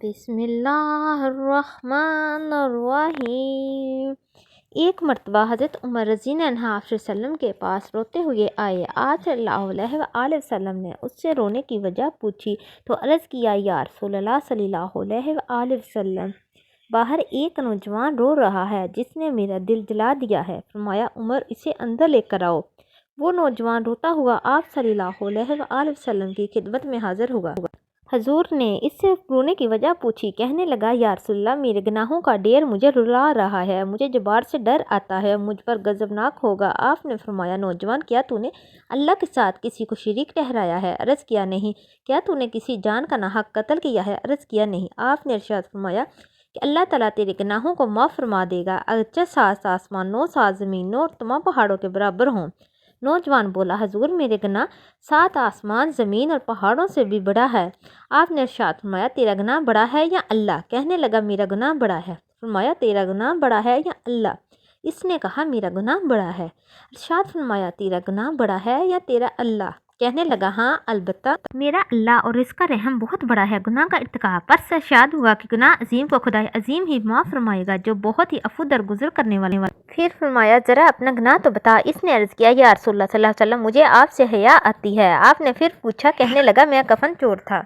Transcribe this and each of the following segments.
بسم اللہ الرحمن الرحیم۔ ایک مرتبہ حضرت عمر رضی اللہ عنہ آپ صلی اللہ علیہ وسلم کے پاس روتے ہوئے آئے۔ آپ صلی اللہ علیہ وسلم نے اس سے رونے کی وجہ پوچھی تو عرض کیا، یا رسول اللہ صلی اللہ علیہ وسلم، باہر ایک نوجوان رو رہا ہے جس نے میرا دل جلا دیا ہے۔ فرمایا، عمر، اسے اندر لے کر آؤ۔ وہ نوجوان روتا ہوا آپ صلی اللہ علیہ وسلم کی خدمت میں حاضر ہوا۔ حضور نے اس سے رونے کی وجہ پوچھی، کہنے لگا، یا رسول اللہ، میرے گناہوں کا ڈھیر مجھے رلا رہا ہے، مجھے جبار سے ڈر آتا ہے، مجھ پر غضبناک ہوگا۔ آپ نے فرمایا، نوجوان، کیا تو نے اللہ کے ساتھ کسی کو شریک ٹھہرایا ہے؟ عرض کیا، نہیں۔ کیا تو نے کسی جان کا ناحق قتل کیا ہے؟ عرض کیا، نہیں۔ آپ نے ارشاد فرمایا کہ اللہ تعالیٰ تیرے گناہوں کو معاف فرما دے گا، اگرچہ 7 آسمان 9 7 زمین 9 اور تمام پہاڑوں کے برابر ہوں۔ نوجوان بولا، حضور، میرے گناہ 7 آسمان زمین اور پہاڑوں سے بھی بڑا ہے۔ آپ نے ارشاد فرمایا، تیرا گناہ بڑا ہے یا اللہ؟ کہنے لگا، میرا گناہ بڑا ہے۔ فرمایا، تیرا گناہ بڑا ہے یا اللہ؟ اس نے کہا، میرا گناہ بڑا ہے۔ ارشاد فرمایا، تیرا گناہ بڑا ہے یا تیرا اللہ؟ کہنے لگا، ہاں البتہ میرا اللہ اور اس کا رحم بہت بڑا ہے۔ گناہ کا ارتکاب پر سے ارشاد ہوا کہ گناہ عظیم کو خدائے عظیم ہی معاف فرمائے گا، جو بہت ہی عفو درگزر کرنے والے۔ پھر فرمایا، ذرا اپنا گناہ تو بتا۔ اس نے عرض کیا، یا رسول اللہ صلی اللہ علیہ وسلم، مجھے آپ سے حیا آتی ہے۔ آپ نے پھر پوچھا، کہنے لگا، میں کفن چور تھا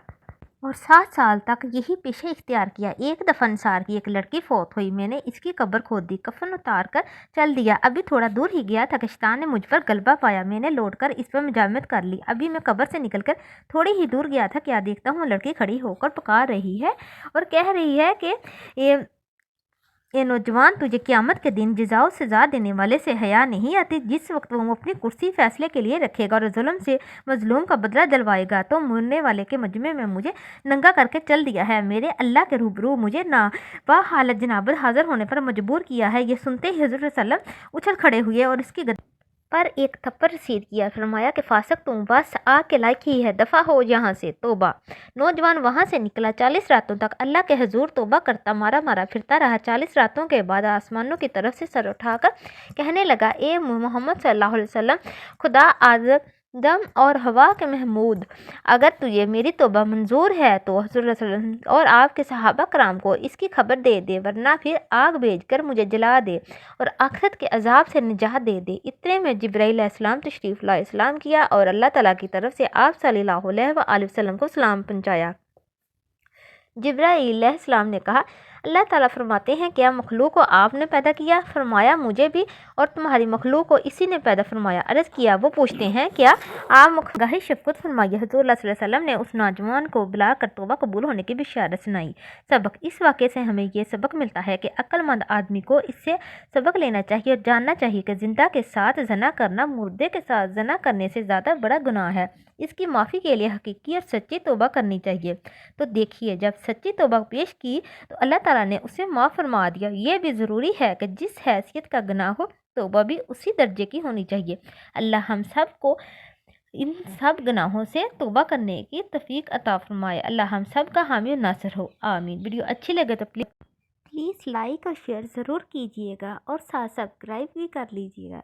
اور 7 سال تک یہی پیشے اختیار کیا۔ ایک دفعہ انصار کی ایک لڑکی فوت ہوئی، میں نے اس کی قبر کھود دی، کفن اتار کر چل دیا۔ ابھی تھوڑا دور ہی گیا تھا کہ شیطان نے مجھ پر غلبہ پایا، میں نے لوٹ کر اس پر مجامت کر لی۔ ابھی میں قبر سے نکل کر تھوڑی ہی دور گیا تھا، کیا دیکھتا ہوں لڑکی کھڑی ہو کر پکار رہی ہے اور کہہ رہی ہے کہ اے نوجوان، تجھے قیامت کے دن جزا و سزا دینے والے سے حیا نہیں آتی؟ جس وقت وہ اپنی کرسی فیصلے کے لیے رکھے گا اور ظلم سے مظلوم کا بدلہ دلوائے گا، تو مرنے والے کے مجمع میں مجھے ننگا کر کے چل دیا ہے، میرے اللہ کے روبرو مجھے با حالت جنابت حاضر ہونے پر مجبور کیا ہے۔ یہ سنتے ہی حضور صلی اللہ علیہ وسلم اچھل کھڑے ہوئے اور اس کی گردن پر ایک تھپڑ رسید کیا۔ فرمایا کہ فاسق، تم بس آگ کے لائق ہی ہے، دفع ہو یہاں سے۔ توبہ۔ نوجوان وہاں سے نکلا، 40 راتوں تک اللہ کے حضور توبہ کرتا مارا پھرتا رہا۔ 40 راتوں کے بعد آسمانوں کی طرف سے سر اٹھا کر کہنے لگا، اے محمد صلی اللہ علیہ وسلم، خدا آدم اور حوا کے محمود، اگر تجھے میری توبہ منظور ہے تو حضور صلی اللہ علیہ وسلم اور آپ کے صحابہ کرام کو اس کی خبر دے دے، ورنہ پھر آگ بھیج کر مجھے جلا دے اور آخرت کے عذاب سے نجات دے دے۔ اتنے میں جبرائیل علیہ السلام تشریف لائے، سلام کیا اور اللہ تعالیٰ کی طرف سے آپ صلی اللہ علیہ وسلم کو سلام پہنچایا۔ جبرائیل علیہ السلام نے کہا، اللہ تعالیٰ فرماتے ہیں، کیا مخلوق کو آپ نے پیدا کیا؟ فرمایا، مجھے بھی اور تمہاری مخلوق کو اسی نے پیدا فرمایا۔ عرض کیا، وہ پوچھتے ہیں، کیا آپ گاہی شفقت فرمائیے۔ حضور اللہ صلی اللہ علیہ وسلم نے اس نوجوان کو بلا کر توبہ قبول ہونے کی بشارت سنائی۔ سبق۔ اس واقعے سے ہمیں یہ سبق ملتا ہے کہ عقل مند آدمی کو اس سے سبق لینا چاہیے اور جاننا چاہیے کہ زندہ کے ساتھ زنا کرنا مردے کے ساتھ زنا کرنے سے زیادہ بڑا گناہ ہے۔ اس کی معافی کے لیے حقیقی اور سچی توبہ کرنی چاہیے۔ تو دیکھیے، جب سچی توبہ پیش کی تو اللہ تعالیٰ نے اسے معاف فرما دیا۔ یہ بھی ضروری ہے کہ جس حیثیت کا گناہ ہو، توبہ بھی اسی درجے کی ہونی چاہیے۔ اللہ ہم سب کو ان سب گناہوں سے توبہ کرنے کی توفیق عطا فرمائے۔ اللہ ہم سب کا حامی و ناصر ہو، آمین۔ ویڈیو اچھی لگے تو پلیز لائک اور شیئر ضرور کیجیے گا اور ساتھ سبسکرائب بھی کر لیجیے گا۔